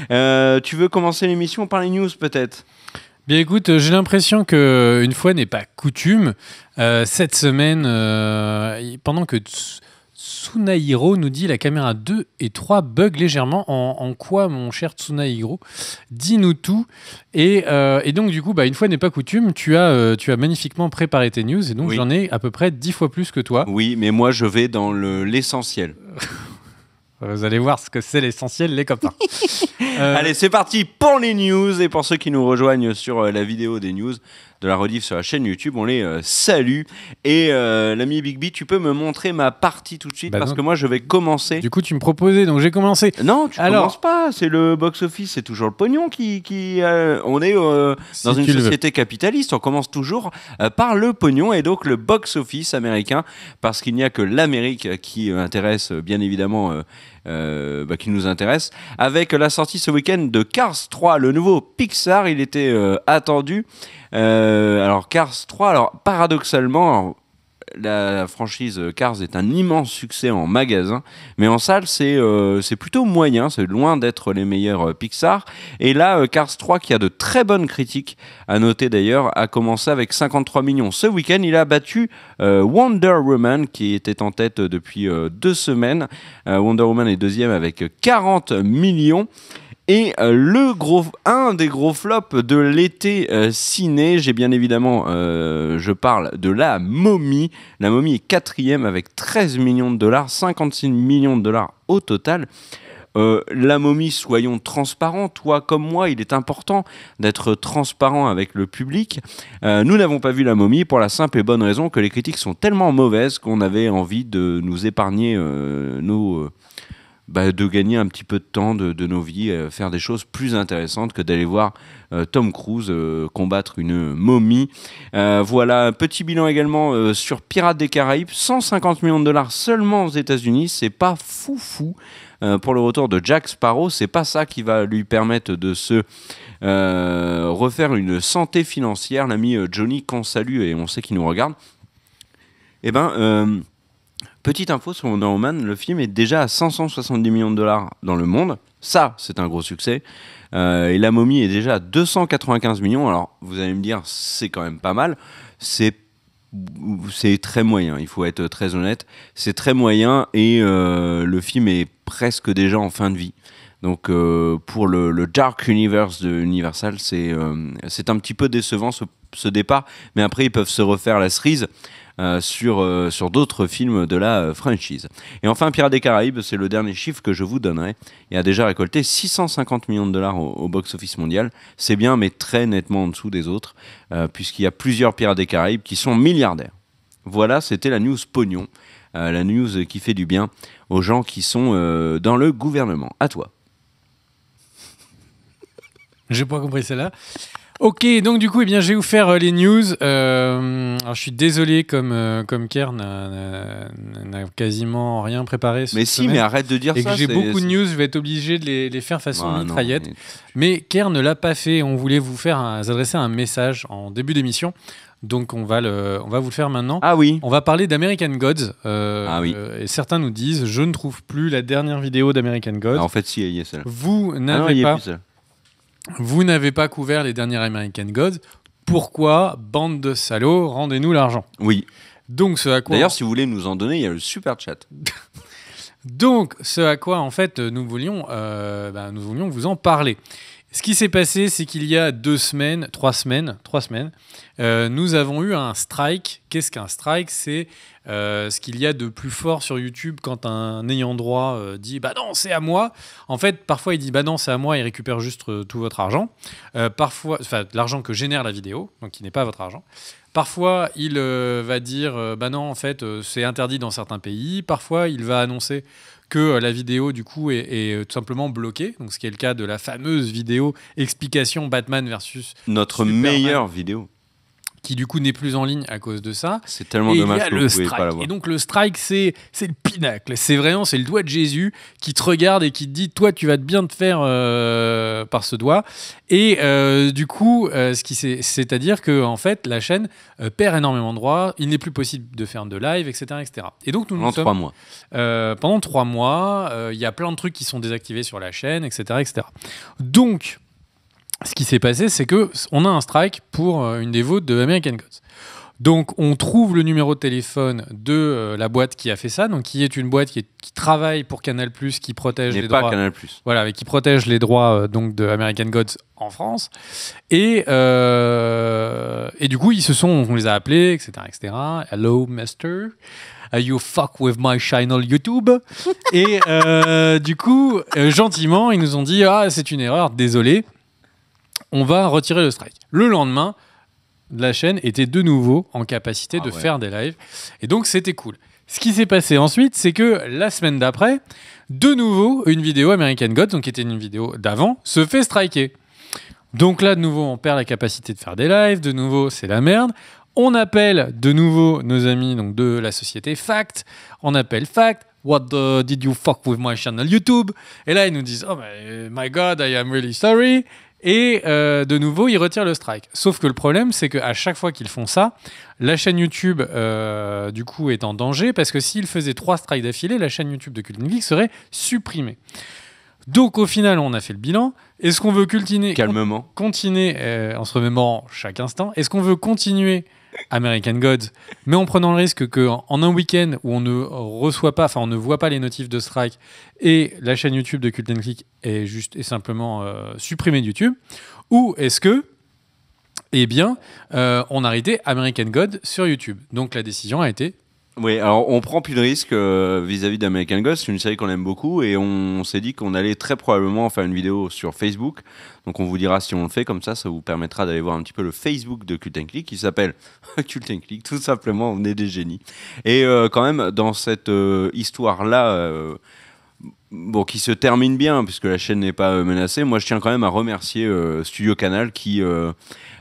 Tu veux commencer l'émission par les news peut-être ? Bien écoute, j'ai l'impression qu'une fois n'est pas coutume, cette semaine, pendant que Tsunahiro nous dit la caméra 2 et 3 bug légèrement, en quoi mon cher Tsunahiro ? Dis-nous tout. Et donc du coup, une fois n'est pas coutume, tu as magnifiquement préparé tes news et donc j'en ai à peu près 10 fois plus que toi. Oui, mais moi je vais dans l'essentiel. Vous allez voir ce que c'est l'essentiel, les copains. Allez, c'est parti pour les news. Et pour ceux qui nous rejoignent sur la vidéo des news de la rediff sur la chaîne YouTube, on les salue. Et l'ami Big B, tu peux me montrer ma partie tout de suite parce que moi je vais commencer. Du coup, tu me proposais, donc j'ai commencé. Non, tu commences pas. C'est le box-office, c'est toujours le pognon qui on est dans une société capitaliste. On commence toujours par le pognon et donc le box-office américain parce qu'il n'y a que l'Amérique qui intéresse bien évidemment. Qui nous intéresse avec la sortie ce week-end de Cars 3, le nouveau Pixar. Il était attendu. Alors Cars 3, paradoxalement, la franchise Cars est un immense succès en magasin, mais en salle c'est plutôt moyen, c'est loin d'être les meilleurs Pixar. Et là, Cars 3, qui a de très bonnes critiques, à noter d'ailleurs, a commencé avec 53 millions. Ce week-end, il a battu Wonder Woman, qui était en tête depuis 2 semaines. Wonder Woman est deuxième avec 40 millions. Et un des gros flops de l'été ciné, j'ai bien évidemment, je parle de La Momie. La Momie est quatrième avec 13 millions de dollars, 56 millions de dollars au total. La Momie, soyons transparents, toi comme moi, il est important d'être transparent avec le public. Nous n'avons pas vu La Momie pour la simple et bonne raison que les critiques sont tellement mauvaises qu'on avait envie de nous épargner de gagner un petit peu de temps de nos vies, faire des choses plus intéressantes que d'aller voir Tom Cruise combattre une momie. Voilà, un petit bilan également sur Pirates des Caraïbes, 150 millions de dollars seulement aux États-Unis, c'est pas fou. Pour le retour de Jack Sparrow, c'est pas ça qui va lui permettre de se refaire une santé financière. L'ami Johnny, qu'on salue et on sait qu'il nous regarde. Petite info sur Wonder Woman, le film est déjà à 570 millions de dollars dans le monde. Ça, c'est un gros succès. Et La Momie est déjà à 295 millions. Alors, vous allez me dire, c'est quand même pas mal. C'est très moyen, il faut être très honnête. C'est très moyen et le film est presque déjà en fin de vie. Donc, pour le Dark Universe de Universal, c'est un petit peu décevant ce départ. Mais après, ils peuvent se refaire la cerise. Sur d'autres films de la franchise. Et enfin, Pirates des Caraïbes, c'est le dernier chiffre que je vous donnerai, et a déjà récolté 650 millions de dollars au box-office mondial. C'est bien, mais très nettement en dessous des autres, puisqu'il y a plusieurs Pirates des Caraïbes qui sont milliardaires. Voilà, c'était la news pognon, la news qui fait du bien aux gens qui sont dans le gouvernement. À toi. J'ai pas compris celle-là. Ok, donc du coup, je vais vous faire les news. Alors, je suis désolé, comme Kerr n'a quasiment rien préparé. Mais si, mais arrête de dire ça. Et que j'ai beaucoup de news, je vais être obligé de les faire façon mitraillette. Mais Kerr ne l'a pas fait. On voulait vous adresser un message en début d'émission. Donc on va vous le faire maintenant. Ah oui. On va parler d'American Gods. Oui. Et certains nous disent, je ne trouve plus la dernière vidéo d'American Gods. En fait, si, il y a celle-là. Vous n'avez pas couvert les dernières American Gods. Pourquoi, bande de salauds, rendez-nous l'argent. Oui. Donc, ce à quoi... D'ailleurs, si vous voulez nous en donner, il y a le super chat. Donc, ce à quoi, en fait, nous voulions vous en parler. Ce qui s'est passé, c'est qu'il y a 3 semaines, nous avons eu un strike. Qu'est-ce qu'un strike ? C'est ce qu'il y a de plus fort sur YouTube quand un ayant droit dit « Bah non, c'est à moi ». En fait, parfois, il dit « Bah non, c'est à moi », il récupère juste tout votre argent. Parfois, l'argent que génère la vidéo, donc qui n'est pas votre argent. Parfois, il va dire « Bah non, en fait, c'est interdit dans certains pays ». Parfois, il va annoncer que la vidéo, du coup, est tout simplement bloquée. Donc, ce qui est le cas de la fameuse vidéo explication Batman versus notre Superman, meilleure vidéo. qui du coup n'est plus en ligne à cause de ça. C'est tellement dommage que vous pouvez strike. pas l'avoir. Et donc le strike, c'est le pinacle. C'est le doigt de Jésus qui te regarde et qui te dit, toi, tu vas bien te faire par ce doigt. Et du coup, c'est-à-dire que en fait, la chaîne perd énormément de droits. Il n'est plus possible de faire de live, etc., etc. Et donc pendant 3 mois. Pendant 3 mois, il y a plein de trucs qui sont désactivés sur la chaîne, etc., etc. Donc ce qui s'est passé, c'est qu'on a un strike pour une dévo de American Gods. Donc, on trouve le numéro de téléphone de la boîte qui a fait ça, donc qui est une boîte qui travaille pour Canal+, qui protège les droits. Pas Canal+. Voilà, qui protège les droits donc de American Gods en France. Et du coup, on les a appelés, etc., etc. Hello, Mister. You fuck with my channel YouTube. Et du coup, gentiment, ils nous ont dit, c'est une erreur, désolé. On va retirer le strike. Le lendemain, la chaîne était de nouveau en capacité de faire des lives. Et donc, c'était cool. Ce qui s'est passé ensuite, c'est que la semaine d'après, de nouveau, une vidéo American Gods, donc qui était une vidéo d'avant, se fait striker. Donc là, de nouveau, on perd la capacité de faire des lives. De nouveau, c'est la merde. On appelle de nouveau nos amis donc, de la société Fact. On appelle Fact. What did you fuck with my channel YouTube? Et là, ils nous disent, oh my God, I am really sorry. Et de nouveau, ils retirent le strike. Sauf que le problème, c'est qu'à chaque fois qu'ils font ça, la chaîne YouTube, du coup, est en danger parce que s'ils faisaient 3 strikes d'affilée, la chaîne YouTube de Cult & Geek serait supprimée. Donc, au final, on a fait le bilan. Est-ce qu'on veut continuer en se remémorant chaque instant? Est-ce qu'on veut continuer American Gods, mais en prenant le risque qu'en un week-end où on ne reçoit pas, on ne voit pas les notifs de strike et la chaîne YouTube de Cult & Geek est simplement supprimée de YouTube, ou est-ce que on arrêtait American Gods sur YouTube? Donc la décision a été... Oui, alors on prend plus de risques vis-à-vis d'American Gods, c'est une série qu'on aime beaucoup et on s'est dit qu'on allait très probablement faire une vidéo sur Facebook. Donc on vous dira si on le fait, comme ça vous permettra d'aller voir un petit peu le Facebook de Cult & Geek qui s'appelle Cult & Geek, tout simplement, on est des génies. Et quand même, dans cette histoire-là, qui se termine bien puisque la chaîne n'est pas menacée, moi je tiens quand même à remercier Studio Canal qui...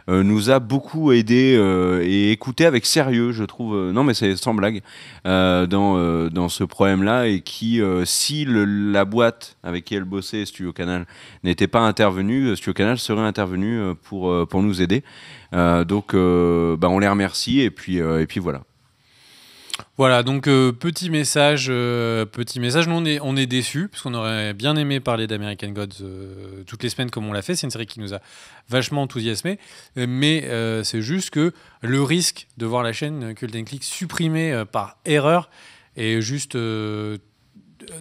nous a beaucoup aidé et écouté avec sérieux, je trouve. Non, mais c'est sans blague, dans ce problème-là. Et qui, si la boîte avec qui elle bossait, Studio Canal, n'était pas intervenue, Studio Canal serait intervenu pour nous aider. Donc, on les remercie. Et puis voilà. Voilà, donc petit message, nous on est déçus, parce qu'on aurait bien aimé parler d'American Gods toutes les semaines comme on l'a fait, c'est une série qui nous a vachement enthousiasmé, mais c'est juste que le risque de voir la chaîne Cult & Geek supprimée par erreur est juste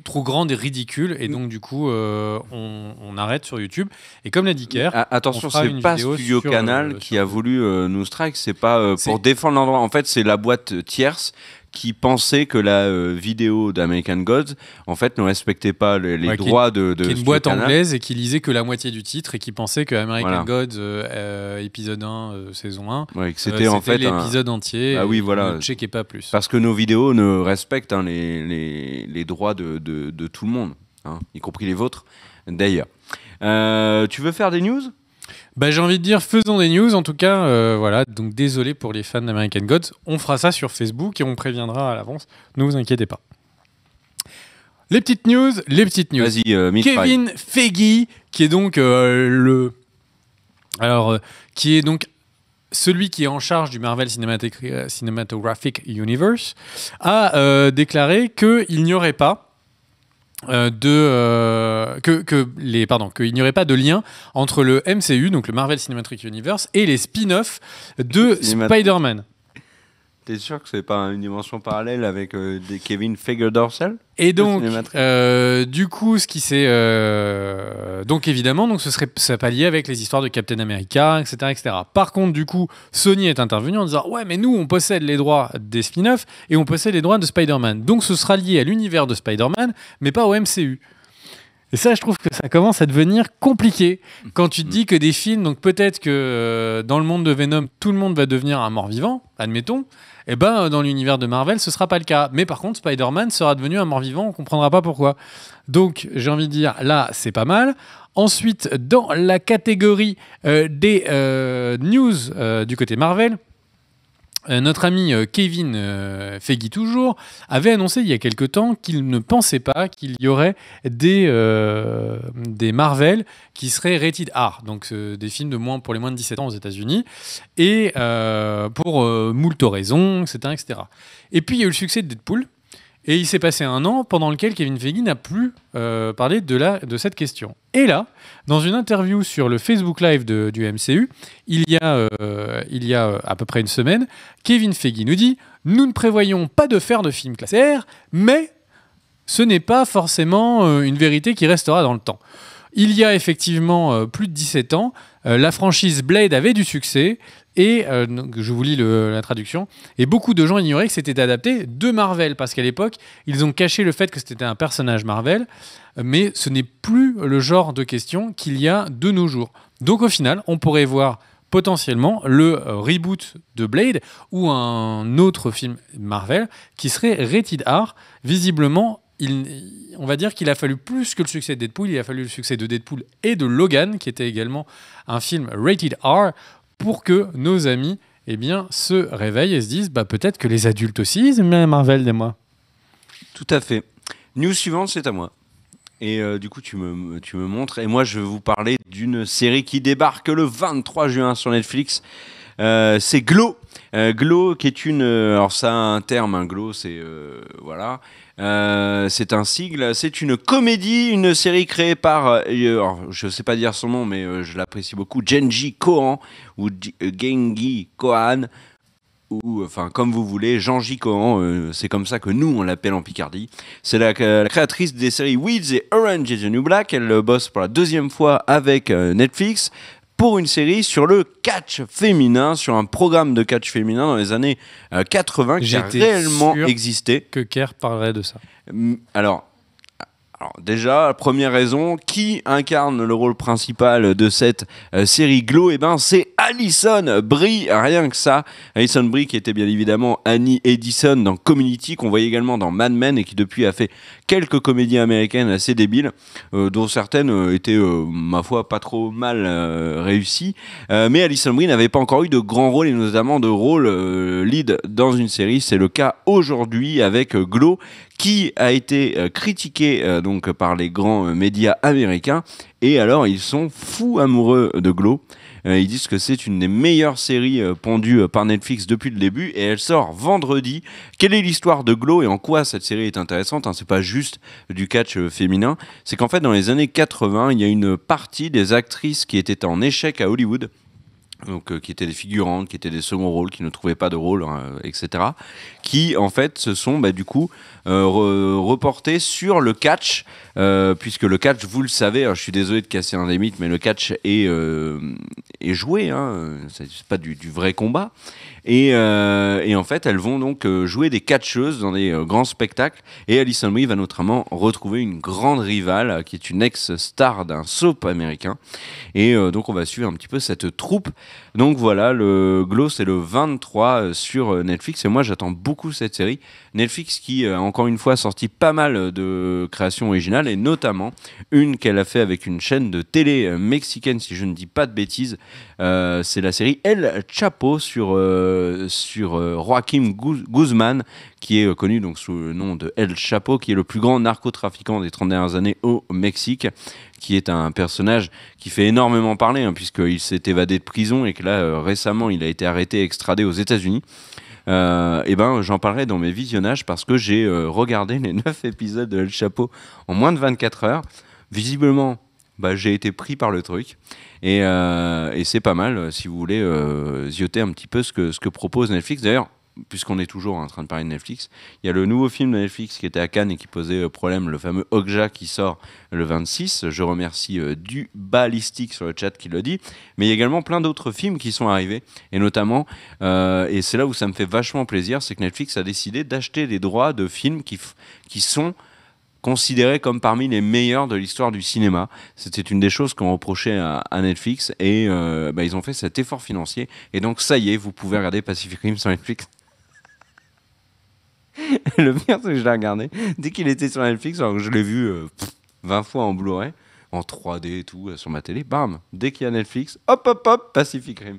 trop grande et ridicule, et donc du coup on arrête sur YouTube. Et comme l'a dit Kerr, attention, c'est pas Studio Canal qui a voulu nous strike, c'est pas pour défendre l'endroit, en fait c'est la boîte tierce qui pensait que la vidéo d'American Gods en fait ne respectait pas les droits de qui est une boîte anglaise et qui lisait que la moitié du titre et qui pensait que American Gods épisode 1 saison 1 que c'était en fait l'épisode entier. Ah oui, voilà. Ne checkez pas plus. Parce que nos vidéos ne respectent les droits de tout le monde, y compris les vôtres d'ailleurs. Tu veux faire des news ? J'ai envie de dire, faisons des news. En tout cas, voilà. Donc, désolé pour les fans d'American Gods. On fera ça sur Facebook et on préviendra à l'avance. Ne vous inquiétez pas. Les petites news. Vas-y, Kevin Feige, qui est donc qui est donc celui qui est en charge du Marvel Cinematographic Universe, a déclaré qu'il n'y aurait pas qu'il n'y aurait pas de lien entre le MCU, donc le Marvel Cinematic Universe, et les spin-offs de Spider-Man. T'es sûr que c'est pas une dimension parallèle avec des Kevin Feige-Dorsel ? Et donc, du coup, ce qui s'est... donc évidemment, donc, ça pas lié avec les histoires de Captain America, etc., etc. Par contre, du coup, Sony est intervenu en disant « Ouais, mais nous, on possède les droits des spin-offs et on possède les droits de Spider-Man. Donc ce sera lié à l'univers de Spider-Man, mais pas au MCU. » Et ça, je trouve que ça commence à devenir compliqué quand tu te dis que des films, donc peut-être que dans le monde de Venom, tout le monde va devenir un mort-vivant, admettons, et dans l'univers de Marvel, ce sera pas le cas. Mais par contre, Spider-Man sera devenu un mort-vivant, on comprendra pas pourquoi. Donc, j'ai envie de dire, là, c'est pas mal. Ensuite, dans la catégorie des news du côté Marvel, Notre ami Kevin Feige toujours avait annoncé il y a quelque temps qu'il ne pensait pas qu'il y aurait des Marvel qui seraient rated R, donc des films pour les moins de 17 ans aux États-Unis, et pour moult raisons, etc., etc. Et puis il y a eu le succès de Deadpool, et il s'est passé un an pendant lequel Kevin Feige n'a plus parlé de cette question. Et là, dans une interview sur le Facebook Live du MCU, il y a à peu près une semaine, Kevin Feige nous dit « Nous ne prévoyons pas de faire de film classé R, mais ce n'est pas forcément une vérité qui restera dans le temps. » Il y a effectivement plus de 17 ans, la franchise Blade avait du succès, et donc, je vous lis la traduction, et beaucoup de gens ignoraient que c'était adapté de Marvel, parce qu'à l'époque, ils ont caché le fait que c'était un personnage Marvel, mais ce n'est plus le genre de question qu'il y a de nos jours. Donc au final, on pourrait voir potentiellement le reboot de Blade ou un autre film Marvel qui serait rated R. Visiblement, on va dire qu'il a fallu plus que le succès de Deadpool, il a fallu le succès de Deadpool et de Logan, qui était également un film rated R, pour que nos amis se réveillent et se disent peut-être que les adultes aussi, ils aiment bien Marvel, dis-moi. Tout à fait. News suivante, c'est à moi. Et du coup, tu me montres. Et moi, je vais vous parler d'une série qui débarque le 23 juin sur Netflix. C'est Glow. Glow, qui est alors ça a un terme, hein, Glow, c'est... voilà. C'est un sigle. C'est une comédie, une série créée par... alors, je ne sais pas dire son nom, mais je l'apprécie beaucoup. Genji Kohan, ou Gengi Kohan, ou enfin comme vous voulez, Jean-J. Kohan, c'est comme ça que nous on l'appelle en Picardie. C'est la créatrice des séries Weeds et Orange is the New Black. Elle bosse pour la deuxième fois avec Netflix pour une série sur le catch féminin, sur un programme de catch féminin dans les années 80 qui a réellement existé. Que Kerr parlerait de ça. Alors déjà, la première raison, qui incarne le rôle principal de cette série Glow ? C'est Alison Brie, rien que ça. Alison Brie qui était bien évidemment Annie Edison dans Community, qu'on voyait également dans Mad Men et qui depuis a fait quelques comédies américaines assez débiles, dont certaines étaient, ma foi, pas trop mal réussies. Mais Alison Brie n'avait pas encore eu de grands rôles et notamment de rôle lead dans une série. C'est le cas aujourd'hui avec Glow, qui a été critiqué donc par les grands médias américains. Et alors, ils sont fous amoureux de Glow. Ils disent que c'est une des meilleures séries pondues par Netflix depuis le début, et elle sort vendredi. Quelle est l'histoire de Glow et en quoi cette série est intéressante ? C'est pas juste du catch féminin. C'est qu'en fait, dans les années 80, il y a une partie des actrices qui étaient en échec à Hollywood, donc qui étaient des figurantes, qui étaient des seconds rôles, qui ne trouvaient pas de rôle, etc., qui en fait se sont du coup reportés sur le catch, puisque le catch, vous le savez, je suis désolé de casser un des mythes, mais le catch est joué, c'est pas du vrai combat. Et en fait, elles vont donc jouer des catcheuses dans des grands spectacles. Et Alison Brie va notamment retrouver une grande rivale qui est une ex-star d'un soap américain. Et donc, on va suivre un petit peu cette troupe. Donc voilà, le Glow, c'est le 23 sur Netflix. Et moi, j'attends beaucoup cette série. Netflix qui, encore une fois, a sorti pas mal de créations originales, et notamment une qu'elle a fait avec une chaîne de télé mexicaine, si je ne dis pas de bêtises. C'est la série El Chapo sur Joaquim Guzman, qui est connu donc sous le nom de El Chapo, qui est le plus grand narcotrafiquant des 30 dernières années au Mexique, qui est un personnage qui fait énormément parler, puisqu'il s'est évadé de prison et que là, récemment, il a été arrêté et extradé aux États-Unis. J'en parlerai dans mes visionnages parce que j'ai regardé les 9 épisodes de El Chapo en moins de 24 heures. Visiblement, j'ai été pris par le truc. Et c'est pas mal si vous voulez zioter un petit peu ce que propose Netflix. D'ailleurs, puisqu'on est toujours en train de parler de Netflix, il y a le nouveau film de Netflix qui était à Cannes et qui posait problème, le fameux Okja, qui sort le 26. Je remercie du Ballistique sur le chat qui le dit. Mais il y a également plein d'autres films qui sont arrivés, et notamment, et c'est là où ça me fait vachement plaisir, c'est que Netflix a décidé d'acheter les droits de films qui sont considérés comme parmi les meilleurs de l'histoire du cinéma. C'était une des choses qu'on reprochait à Netflix, et ils ont fait cet effort financier, et donc ça y est, vous pouvez regarder Pacific Rim sur Netflix. Le pire, c'est que je l'ai regardé dès qu'il était sur Netflix, alors que je l'ai vu 20 fois en Blu-ray, en 3D et tout, sur ma télé. Bam, dès qu'il y a Netflix, hop, Pacific Rim.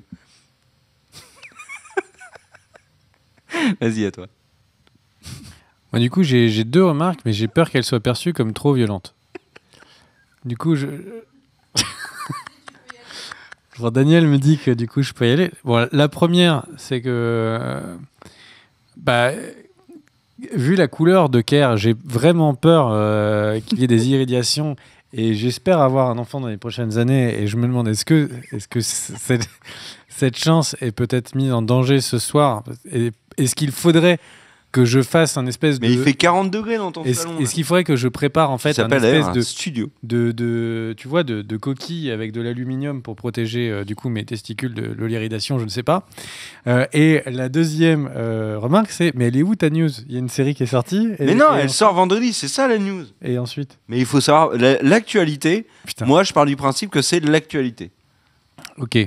Vas-y, à toi. Moi, du coup, j'ai 2 remarques, mais j'ai peur qu'elles soient perçues comme trop violentes. Du coup, Daniel me dit que du coup, je peux y aller. Bon, la première, c'est que... vu la couleur de Caire, j'ai vraiment peur qu'il y ait des irradiations et j'espère avoir un enfant dans les prochaines années et je me demande est-ce que cette chance est peut-être mise en danger ce soir et est-ce qu'il faudrait que je fasse un espèce Mais il fait 40 degrés dans ton salon. Est-ce qu'il faudrait que je prépare en fait un espèce de studio tu vois, de coquilles avec de l'aluminium pour protéger du coup mes testicules de l'irradiation, je ne sais pas. Et la deuxième remarque, c'est mais elle est où ta news? Il y a une série qui est sortie. Mais non, elle sort vendredi, c'est ça la news. Et ensuite? Mais il faut savoir l'actualité. Putain. Moi, je pars du principe que c'est de l'actualité. Ok.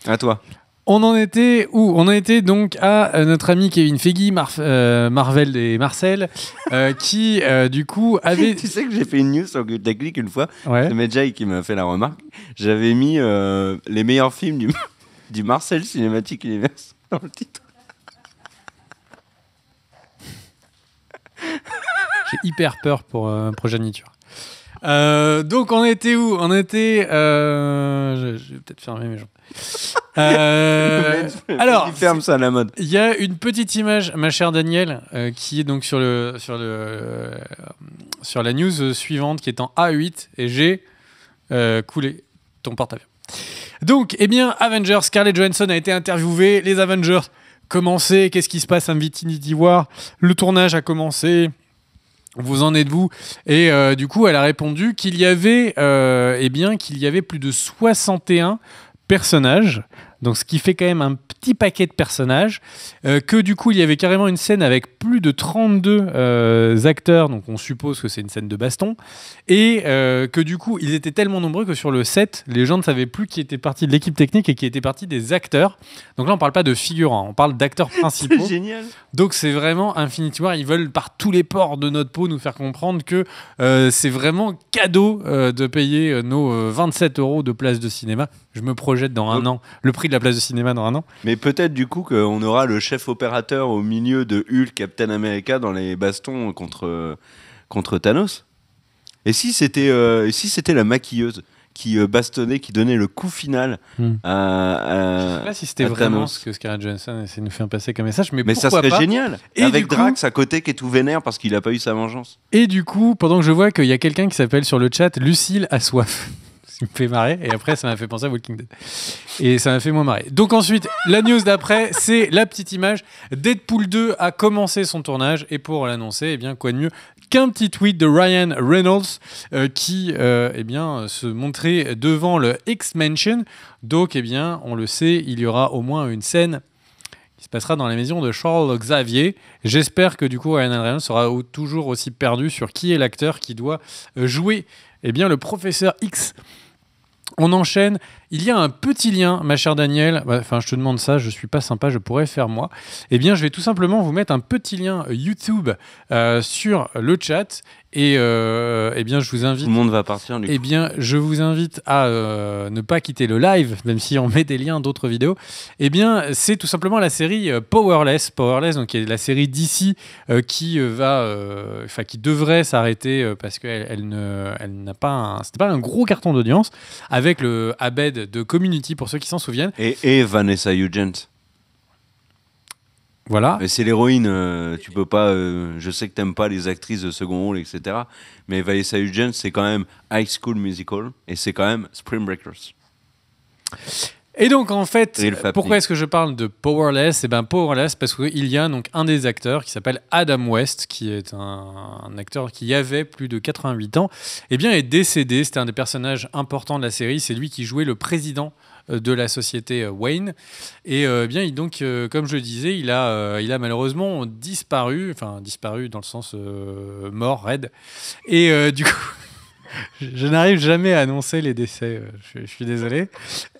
À toi. On en était où? On en était donc à notre ami Kevin Feige, Marvel et Marcel, qui du coup avait... Tu sais que j'ai fait une news sur Good Technique une fois. Ouais. C'est Medjay qui m'a fait la remarque. J'avais mis les meilleurs films du Marcel Cinematic Universe dans le titre. J'ai hyper peur pour progéniture. Donc on était où? On était... je vais peut-être fermer mes jambes. Alors, il ferme ça à la mode. Il y a une petite image, ma chère Daniel, qui est donc sur la news suivante, qui est en A8, et j'ai coulé ton porte-avions. Donc, eh bien, Avengers, Scarlett Johansson a été interviewée, les Avengers commencé, qu'est-ce qui se passe à Infinity War, le tournage a commencé. Vous en êtes-vous? Et du coup, elle a répondu qu'il y avait plus de 61 personnages, donc ce qui fait quand même un petit paquet de personnages, que du coup il y avait carrément une scène avec plus de 32 acteurs, donc on suppose que c'est une scène de baston, et que du coup ils étaient tellement nombreux que sur le set, les gens ne savaient plus qui était parti de l'équipe technique et qui était parti des acteurs. Donc là on parle pas de figurants, on parle d'acteurs principaux. C'est génial. Donc c'est vraiment Infinity War, ils veulent par tous les pores de notre peau nous faire comprendre que c'est vraiment cadeau de payer nos 27 € de place de cinéma. Je me projette dans un an, le prix de la place de cinéma dans un an. Mais peut-être du coup qu'on aura le chef opérateur au milieu de Hulk, Captain America dans les bastons contre Thanos. Et si c'était la maquilleuse qui bastonnait, qui donnait le coup final à je sais pas si c'était vraiment Thanos. ce que Scarlett Johansson essaie de nous faire passer comme message, mais ça pourquoi serait pas. génial. Et avec du coup, Drax à côté qui est tout vénère parce qu'il a pas eu sa vengeance. Et du coup, pendant que je vois qu'il y a quelqu'un qui s'appelle sur le chat Lucille a soif. Ça me fait marrer, et après ça m'a fait penser à Walking Dead. Et ça m'a fait moins marrer. Donc ensuite, la news d'après, c'est la petite image. Deadpool 2 a commencé son tournage, et pour l'annoncer, eh bien, quoi de mieux qu'un petit tweet de Ryan Reynolds qui se montrait devant le X-Mansion. Donc, eh bien, on le sait, il y aura au moins une scène qui se passera dans la maison de Charles Xavier. J'espère que du coup, Ryan Reynolds sera toujours aussi perdu sur qui est l'acteur qui doit jouer le professeur X. On enchaîne. Il y a un petit lien, ma chère Daniel. Enfin, je te demande ça, je suis pas sympa, je pourrais faire moi. Eh bien, je vais tout simplement vous mettre un petit lien YouTube sur le chat. Et je vous invite. Tout le monde va partir. Du coup. Eh bien, je vous invite à ne pas quitter le live, même si on met des liens d'autres vidéos. Eh bien, c'est tout simplement la série Powerless. Powerless, donc qui est la série d'ici qui devrait s'arrêter parce qu'elle n'a pas c'était pas un gros carton d'audience avec le Abed de Community pour ceux qui s'en souviennent. Et Vanessa Hudgens. Voilà. Mais c'est l'héroïne, tu peux pas. Je sais que t'aimes pas les actrices de second rôle, etc. Mais Vanessa Hudgens, c'est quand même High School Musical et c'est quand même Spring Breakers. Et donc en fait, pourquoi est-ce que je parle de Powerless ? Powerless parce qu'il y a donc un des acteurs qui s'appelle Adam West, qui est un acteur qui avait plus de 88 ans, est décédé. C'était un des personnages importants de la série. C'est lui qui jouait le président de la société Wayne. Et comme je le disais, il a malheureusement disparu dans le sens mort, raide. Et du coup, je n'arrive jamais à annoncer les décès. Je suis désolé.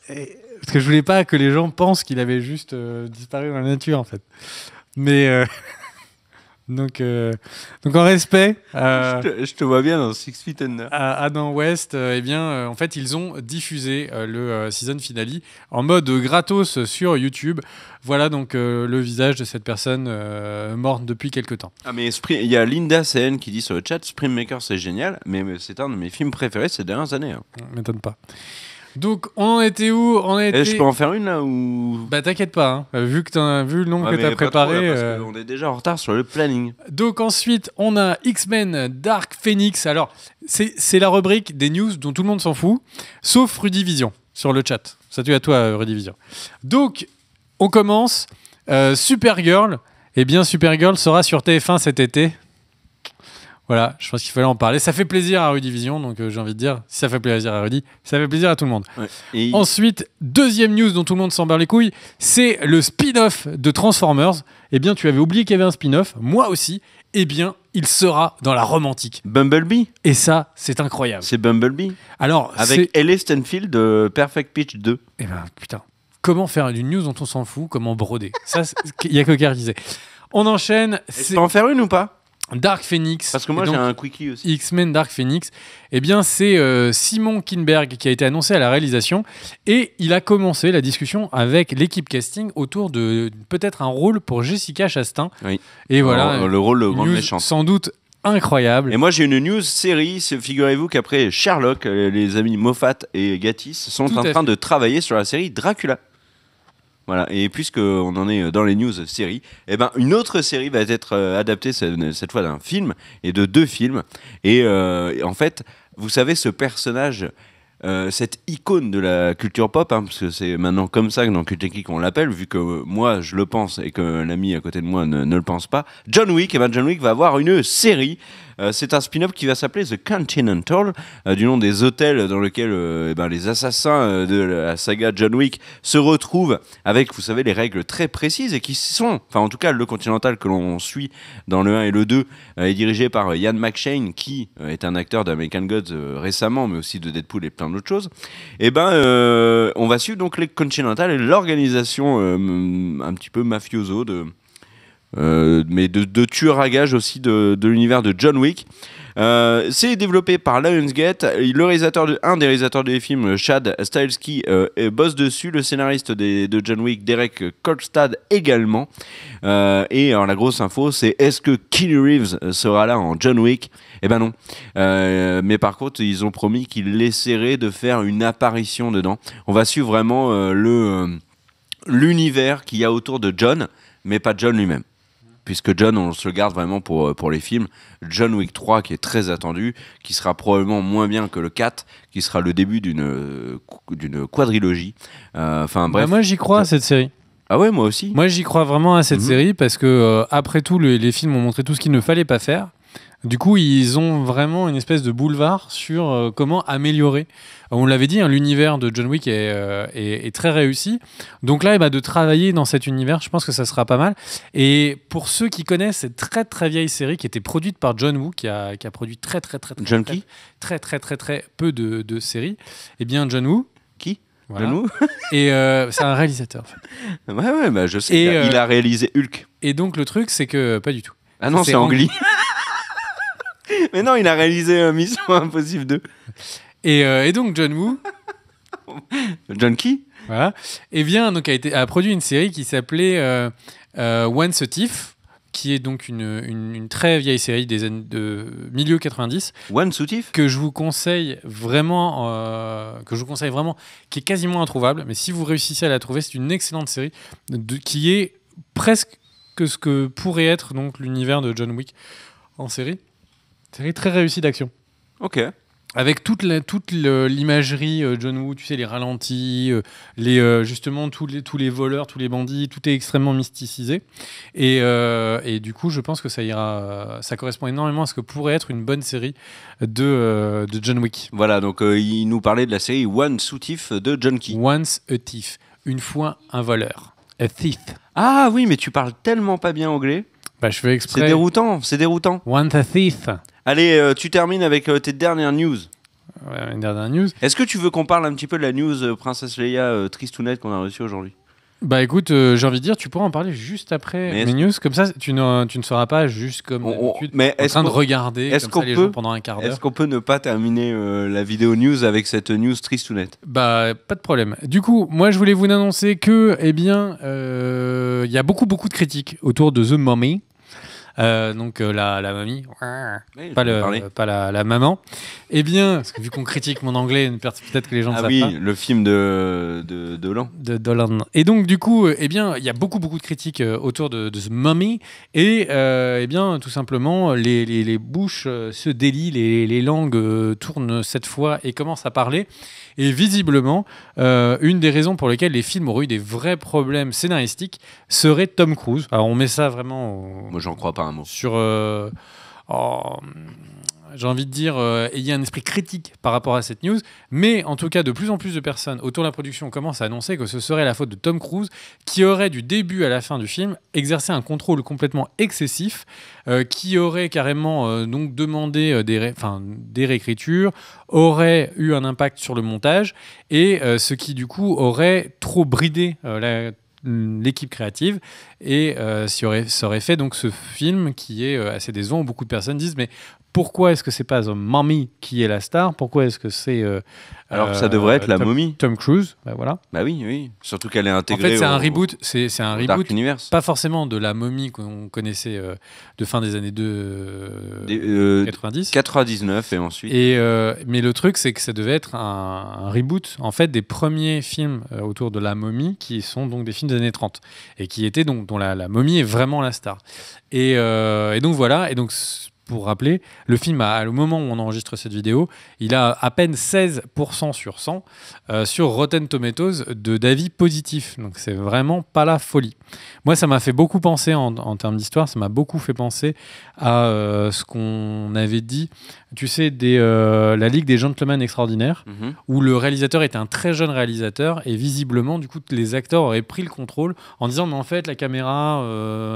Parce que je voulais pas que les gens pensent qu'il avait juste disparu dans la nature, en fait. Mais Donc en respect, je te vois bien dans Six Feet Under. À Adam West, en fait, ils ont diffusé le season finale en mode gratos sur YouTube. Voilà donc le visage de cette personne morte depuis quelque temps. Ah mais il y a Linda CN qui dit sur le chat, Spring Maker c'est génial, mais c'est un de mes films préférés ces dernières années. Hein. M'étonne pas. Donc, on en était où? Je peux en faire une là ou... Bah t'inquiète pas, hein. Vu le nombre que t'as préparé... Parce qu'on est déjà en retard sur le planning. Donc ensuite, on a X-Men Dark Phoenix. Alors, c'est la rubrique des news dont tout le monde s'en fout, sauf Rudivision sur le chat. Salut à toi, Rudivision. Donc, on commence. Supergirl. Eh bien, Supergirl sera sur TF1 cet été. Voilà, je pense qu'il fallait en parler. Ça fait plaisir à Rudy Vision, donc j'ai envie de dire, si ça fait plaisir à Rudy, ça fait plaisir à tout le monde. Ouais. Ensuite, deuxième news dont tout le monde s'en bat les couilles, c'est le spin-off de Transformers. Eh bien, tu avais oublié qu'il y avait un spin-off, moi aussi. Eh bien, il sera dans la romantique. Bumblebee. Et ça, c'est incroyable. C'est Bumblebee. Alors, avec Ellie Stanfield de Perfect Pitch 2. Eh ben, putain, comment faire une news dont on s'en fout, comment broder. Ça, il y a que Car qui disait. On enchaîne. Tu peux en faire une ou pas? Dark Phoenix. Parce que moi j'ai un quickie aussi. X-Men Dark Phoenix. Eh bien, c'est Simon Kinberg qui a été annoncé à la réalisation et il a commencé la discussion avec l'équipe casting autour de peut-être un rôle pour Jessica Chastain. Oui. Et voilà. Le rôle de grande méchante. Sans doute incroyable. Et moi j'ai une news série. Figurez-vous qu'après Sherlock, les amis Moffat et Gatiss sont en train de travailler sur la série Dracula. Voilà, et puisqu'on en est dans les news séries, eh ben, une autre série va être adaptée cette fois d'un film et de 2 films. Et en fait, vous savez, ce personnage, cette icône de la culture pop, hein, parce que c'est maintenant comme ça que dans Cult & Geek on l'appelle, vu que moi je le pense et que l'ami à côté de moi ne le pense pas, John Wick, John Wick va avoir une série. C'est un spin-off qui va s'appeler The Continental, du nom des hôtels dans lesquels les assassins de la saga John Wick se retrouvent avec, vous savez, les règles très précises et qui sont, enfin en tout cas le Continental que l'on suit dans le 1 et le 2 est dirigé par Ian McShane qui est un acteur d'American Gods récemment, mais aussi de Deadpool et plein d'autres choses. Et on va suivre donc les Continental et l'organisation un petit peu mafioso mais de tueurs à gages aussi de l'univers de John Wick. C'est développé par Lionsgate. Un des réalisateurs des films, Chad Stahelski, bosse dessus. Le scénariste de John Wick, Derek Kolstad, également. Et alors la grosse info, c'est est-ce que Keanu Reeves sera là en John Wick? Eh ben non. Mais par contre, ils ont promis qu'ils laisseraient de faire une apparition dedans. On va suivre vraiment l'univers qu'il y a autour de John, mais pas John lui-même. Puisque John, on se le garde vraiment pour les films. John Wick 3, qui est très attendu, qui sera probablement moins bien que le 4, qui sera le début d'une quadrilogie. Enfin bref. Moi, j'y crois à cette série. Ah ouais, moi aussi. Moi, j'y crois vraiment à cette série parce que, après tout, les films ont montré tout ce qu'il ne fallait pas faire. Du coup, ils ont vraiment une espèce de boulevard sur comment améliorer. On l'avait dit, hein, l'univers de John Wick est très réussi. Donc là, de travailler dans cet univers, je pense que ça sera pas mal. Et pour ceux qui connaissent cette très très vieille série qui était produite par John Woo, qui a produit très peu de séries, eh bien John Woo. Qui? Voilà. John Woo. Et c'est un réalisateur. En fait. Ouais, je sais. Il a réalisé Hulk. Et donc le truc, c'est que pas du tout. Ah non, c'est Ang Lee. Mais non, il a réalisé Mission Impossible 2. Et donc John Woo. John Key. Voilà. Et bien, donc, a produit une série qui s'appelait Once a Thief, qui est donc une très vieille série des années de milieu 90. Once a Thief. Que je vous conseille vraiment, qui est quasiment introuvable. Mais si vous réussissez à la trouver, c'est une excellente série qui est presque que ce que pourrait être donc l'univers de John Wick en série. Série très réussie d'action. Ok. Avec toute l'imagerie John Woo, tu sais, les ralentis, justement tous les voleurs, tous les bandits, tout est extrêmement mysticisé. Et du coup, je pense que ça correspond énormément à ce que pourrait être une bonne série de John Wick. Voilà, donc il nous parlait de la série Once a Thief de John Key. Once a Thief, une fois un voleur. A thief. Ah oui, mais tu parles tellement pas bien anglais. Je fais exprès. C'est déroutant. Once a thief. Allez, tu termines avec tes dernières news. Ouais, une dernière news. Est-ce que tu veux qu'on parle un petit peu de la news Princesse Leia tristounette qu'on a reçue aujourd'hui? Bah écoute, j'ai envie de dire, tu pourras en parler juste après mes news. Comme ça, tu ne seras pas juste comme d'habitude en train de regarder comme ça les gens pendant un quart d'heure. Est-ce qu'on peut ne pas terminer la vidéo news avec cette news tristounette ? Bah pas de problème. Du coup, moi je voulais vous annoncer que, eh bien, il y a beaucoup de critiques autour de The Mummy. Donc la mamie, oui, pas la maman. Eh bien, parce que vu qu'on critique mon anglais, peut-être que les gens ne savent pas. Ah oui, le film de Dolan. De Dolan. Et donc du coup, eh bien, il y a beaucoup de critiques autour de The Mummy. Et eh bien, tout simplement, les bouches se délient, les langues tournent cette fois et commencent à parler. Et visiblement, une des raisons pour lesquelles les films auraient eu des vrais problèmes scénaristiques serait Tom Cruise. Alors on met ça vraiment... Moi, j'en crois pas un mot. Sur... j'ai envie de dire, il y a un esprit critique par rapport à cette news, mais en tout cas, de plus en plus de personnes autour de la production commencent à annoncer que ce serait la faute de Tom Cruise, qui aurait du début à la fin du film exercé un contrôle complètement excessif, qui aurait carrément donc demandé des réécritures, aurait eu un impact sur le montage, et ce qui du coup aurait trop bridé l'équipe créative et ça aurait fait donc ce film qui est assez décevant où beaucoup de personnes disent mais pourquoi est-ce que c'est pas The Mummy qui est la star ? Pourquoi est-ce que c'est alors que ça devrait être la momie. Tom Cruise, voilà. Bah oui. Surtout qu'elle est intégrée. En fait, c'est un reboot. C'est un reboot. Dark Universe. Pas forcément de la momie qu'on connaissait de fin des années 90. 99 et ensuite. Mais le truc, c'est que ça devait être un reboot en fait des premiers films autour de la momie qui sont donc des films des années 30 et qui étaient donc dont la momie est vraiment la star. Et donc voilà. Et donc pour rappeler, le film, au moment où on enregistre cette vidéo, il a à peine 16% sur 100 sur Rotten Tomatoes d'avis positifs. Donc, c'est vraiment pas la folie. Moi, ça m'a fait beaucoup penser, en termes d'histoire, ça m'a beaucoup fait penser à ce qu'on avait dit, tu sais, la Ligue des Gentlemen Extraordinaires, où le réalisateur était un très jeune réalisateur et visiblement, du coup, les acteurs auraient pris le contrôle en disant, mais en fait, la caméra,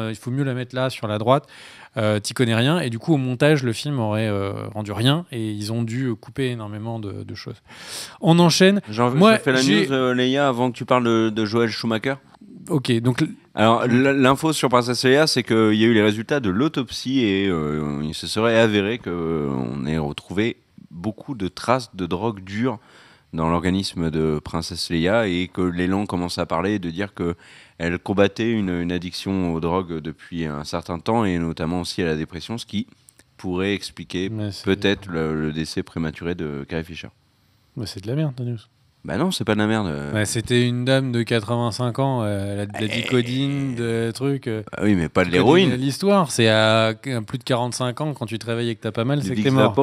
il faut mieux la mettre là, sur la droite. T'y connais rien et du coup au montage le film aurait rendu rien et ils ont dû couper énormément de choses. On enchaîne. Moi, je fais la news Leia avant que tu parles de Joel Schumacher. Ok, donc alors l'info sur Princesse Leia, c'est qu'il y a eu les résultats de l'autopsie et il se serait avéré qu'on ait retrouvé beaucoup de traces de drogue dure dans l'organisme de Princesse Leia et que l'élan commence à parler et de dire qu'elle combattait une addiction aux drogues depuis un certain temps et notamment aussi à la dépression, ce qui pourrait expliquer peut-être le décès prématuré de Carrie Fisher. Bah c'est de la merde, ta news. Bah non, c'est pas de la merde. Bah, c'était une dame de 85 ans, elle a de la dicodine, de trucs. Ah oui, mais pas de l'héroïne. L'histoire, c'est à plus de 45 ans, quand tu te réveilles et que t'as pas mal, c'est que t'es mort.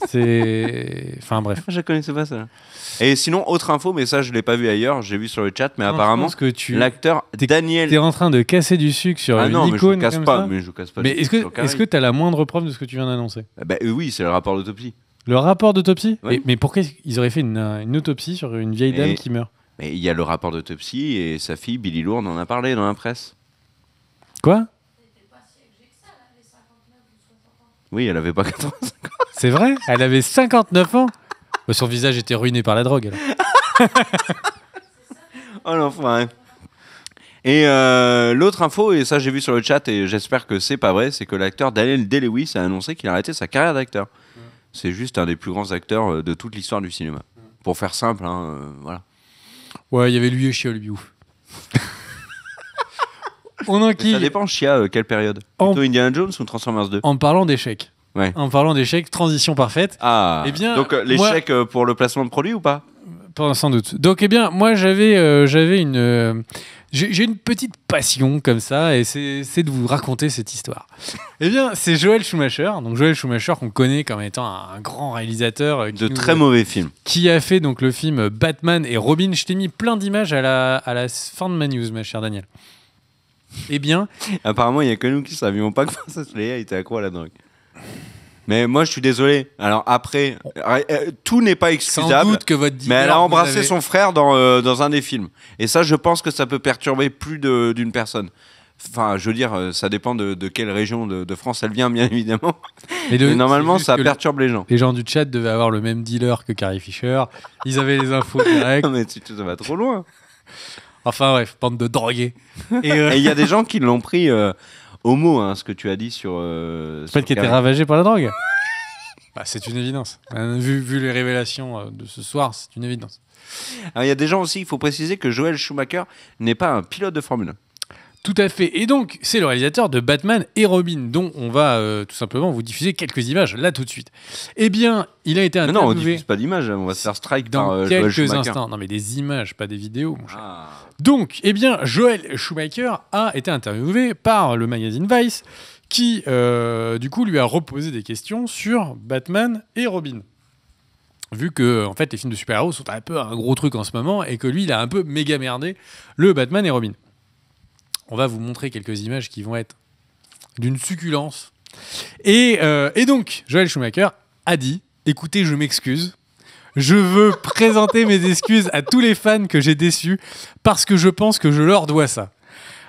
C'est... Enfin bref. Je connaissais pas ça. Et sinon, autre info, mais ça je l'ai pas vu ailleurs, j'ai vu sur le chat, mais apparemment, l'acteur Daniel... T'es en train de casser du sucre sur une icône comme ça. Mais je casse pas. Mais est-ce que t'as la moindre preuve de ce que tu viens d'annoncer ? Bah oui, c'est le rapport d'autopsie. Le rapport d'autopsie ? Oui. Mais pourquoi ils auraient fait une autopsie sur une vieille dame qui meurt ? Mais il y a le rapport d'autopsie et sa fille, Billy Lourdes, en a parlé dans la presse. Quoi ? Oui, elle avait pas 85 ans. C'est vrai ? Elle avait 59 ans ? Son visage était ruiné par la drogue, alors. Oh l'enfoiré. Et l'autre info, et ça j'ai vu sur le chat et j'espère que c'est pas vrai, c'est que l'acteur Daniel Day-Lewis a annoncé qu'il a arrêté sa carrière d'acteur. C'est juste un des plus grands acteurs de toute l'histoire du cinéma. Pour faire simple, voilà. Ouais, il y avait lui et Shia LaBeouf. Ça dépend, Shia, quelle période ? Plutôt Indiana Jones ou Transformers 2 ? En parlant d'échecs. Ouais. En parlant d'échecs, transition parfaite. Ah, eh bien, donc l'échec pour le placement de produit ou pas ? Sans doute. Donc, eh bien, moi, j'avais une... J'ai une petite passion comme ça, et c'est de vous raconter cette histoire. Eh bien, c'est Joel Schumacher. Donc, Joel Schumacher, qu'on connaît comme étant un grand réalisateur. De très mauvais films. Qui a fait donc le film Batman et Robin. Je t'ai mis plein d'images à la fin de ma news, ma chère Daniel. Eh bien... Apparemment, il n'y a que nous qui ne savions pas que Princesse Leia était accro à la drogue. Mais moi, je suis désolé. Alors après, tout n'est pas excusable. Sans doute que votre mais elle a embrassé son frère dans un des films. Et ça, je pense que ça peut perturber plus d'une personne. Enfin, je veux dire, ça dépend de quelle région de France elle vient, bien évidemment. Mais normalement, ça perturbe les gens. Les gens du chat devaient avoir le même dealer que Carrie Fisher. Ils avaient les infos directes. Mais ça va trop loin. Enfin bref, bande de drogués. Et il y a des gens qui l'ont pris au mot, hein, ce que tu as dit sur... Le fait qu'il était ravagé par la drogue. Bah, c'est une évidence. Vu les révélations de ce soir, c'est une évidence. Alors, il y a des gens aussi, il faut préciser que Joel Schumacher n'est pas un pilote de Formule 1. Tout à fait. Et donc, c'est le réalisateur de Batman et Robin, dont on va tout simplement vous diffuser quelques images là tout de suite. Eh bien, il a été interviewé... Non, on diffuse pas d'images, on va se faire strike dans par Joel quelques Schumacher. instants. Non, mais des images, pas des vidéos, mon cher. Donc, eh bien, Joel Schumacher a été interviewé par le magazine Vice, qui, du coup, lui a reposé des questions sur Batman et Robin. Vu que, en fait, les films de super-héros sont un peu un gros truc en ce moment, et que lui, il a un peu méga merdé le Batman et Robin. On va vous montrer quelques images qui vont être d'une succulence. Et donc, Joel Schumacher a dit « Écoutez, je m'excuse. Je veux présenter mes excuses à tous les fans que j'ai déçus parce que je pense que je leur dois ça. »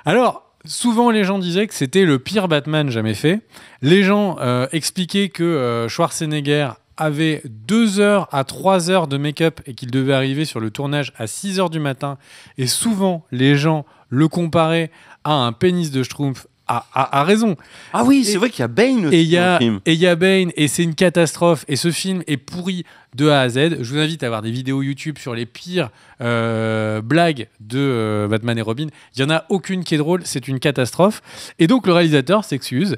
Alors, souvent, les gens disaient que c'était le pire Batman jamais fait. Les gens expliquaient que Schwarzenegger avait 2 heures à 3 heures de make-up et qu'il devait arriver sur le tournage à 6 heures du matin. Et souvent, les gens le comparaient à un pénis de Schtroumpf a raison. Ah oui, c'est vrai qu'il y a Bane aussi dans le film. Et il y a Bane, et c'est une catastrophe. Et ce film est pourri de A à Z. Je vous invite à voir des vidéos YouTube sur les pires blagues de Batman et Robin. Il n'y en a aucune qui est drôle, c'est une catastrophe. Et donc le réalisateur s'excuse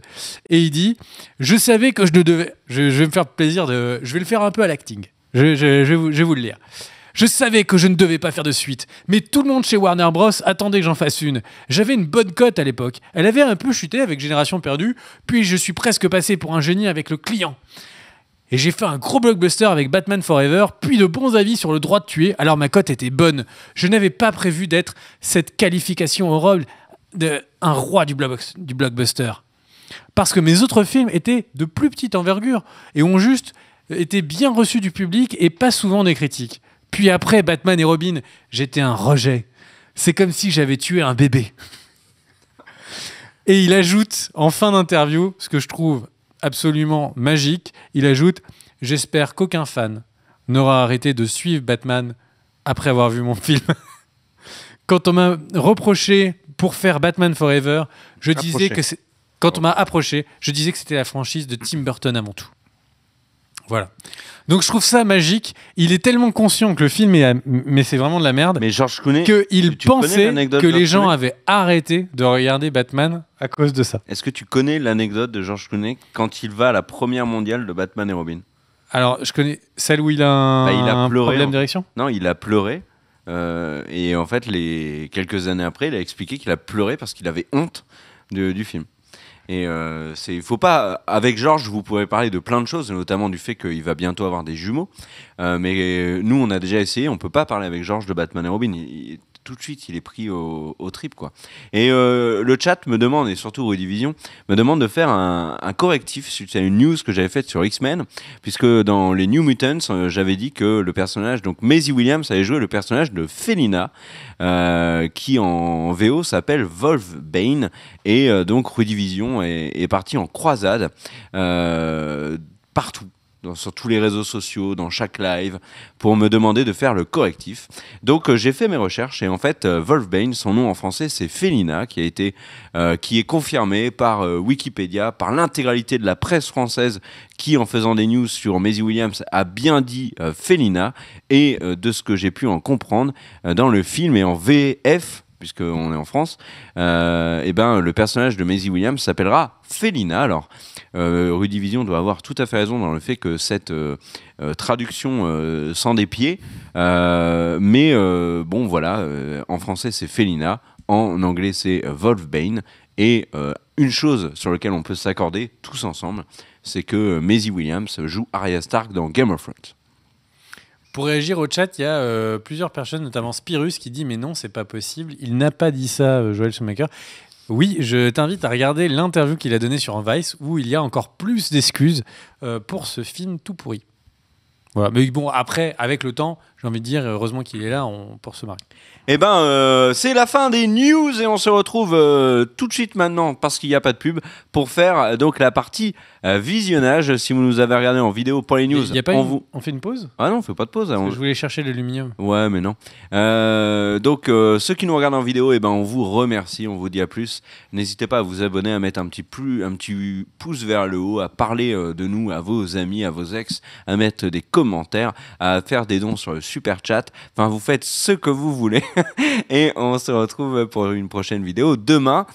et il dit « Je savais que je ne devais... » Je vais me faire plaisir de... Je vais le faire un peu à l'acting. Je vais vous le lire. Je savais que je ne devais pas faire de suite, mais tout le monde chez Warner Bros attendait que j'en fasse une. J'avais une bonne cote à l'époque. Elle avait un peu chuté avec Génération Perdue, puis je suis presque passé pour un génie avec le client. Et j'ai fait un gros blockbuster avec Batman Forever, puis de bons avis sur le droit de tuer, alors ma cote était bonne. Je n'avais pas prévu d'être cette qualification horrible d'un roi du blockbuster. Parce que mes autres films étaient de plus petite envergure et ont juste été bien reçus du public et pas souvent des critiques. Puis après Batman et Robin, j'étais un rejet. C'est comme si j'avais tué un bébé. Et il ajoute, en fin d'interview, ce que je trouve absolument magique, il ajoute « J'espère qu'aucun fan n'aura arrêté de suivre Batman après avoir vu mon film. » Quand on m'a reproché pour faire Batman Forever, je disais que c'est... Quand on m'a approché, je disais que c'était la franchise de Tim Burton avant tout. Voilà. Donc je trouve ça magique. Il est tellement conscient que le film est, mais c'est vraiment de la merde. Mais George Clooney, qu'il pensait que les gens avaient arrêté de regarder Batman à cause de ça. Est-ce que tu connais l'anecdote de George Clooney quand il va à la première mondiale de Batman et Robin? Alors je connais celle où il a un problème d'érection. Non, il a pleuré. Et en fait, quelques années après, il a expliqué qu'il a pleuré parce qu'il avait honte du film. Et faut pas. Avec Georges, vous pourrez parler de plein de choses, notamment du fait qu'il va bientôt avoir des jumeaux. Mais nous, on a déjà essayé. On peut pas parler avec Georges de Batman et Robin. Tout de suite, il est pris au trip, quoi. Et le chat me demande, et surtout Redivision, me demande de faire un correctif suite à une news que j'avais faite sur X-Men, puisque dans les New Mutants, j'avais dit que le personnage, donc Maisie Williams, avait joué le personnage de Felina, qui en VO s'appelle Wolfbane, et donc Redivision est parti en croisade partout. Sur tous les réseaux sociaux, dans chaque live, pour me demander de faire le correctif. Donc j'ai fait mes recherches et en fait Wolfbane, son nom en français c'est Felina, qui est confirmé par Wikipédia, par l'intégralité de la presse française qui, en faisant des news sur Maisie Williams, a bien dit Felina, et de ce que j'ai pu en comprendre dans le film et en VF, puisqu'on est en France, le personnage de Maisie Williams s'appellera Felina. Alors, Redivision doit avoir tout à fait raison dans le fait que cette traduction sans des pieds, mais bon voilà, en français c'est Felina, en anglais c'est Wolfbane, et une chose sur laquelle on peut s'accorder tous ensemble, c'est que Maisie Williams joue Arya Stark dans Game of Thrones. Pour réagir au chat, il y a plusieurs personnes, notamment Spirus, qui dit « Mais non, c'est pas possible. Il n'a pas dit ça, Joel Schumacher. » Oui, je t'invite à regarder l'interview qu'il a donnée sur Vice, où il y a encore plus d'excuses pour ce film tout pourri. Voilà. Mais bon, après, avec le temps, j'ai envie de dire, heureusement qu'il est là pour se marrer. Eh ben, c'est la fin des news et on se retrouve tout de suite maintenant, parce qu'il n'y a pas de pub, pour faire donc la partie visionnage. Si vous nous avez regardé en vidéo pour les news, on fait une pause ? Ah non, on fait pas de pause. Je voulais chercher l'aluminium. Ouais, mais non. Donc, ceux qui nous regardent en vidéo, eh ben, on vous remercie, on vous dit à plus. N'hésitez pas à vous abonner, à mettre un petit pouce vers le haut, à parler de nous à vos amis, à vos ex, à mettre des commentaires, à faire des dons sur le super chat. Enfin, vous faites ce que vous voulez. Et on se retrouve pour une prochaine vidéo demain.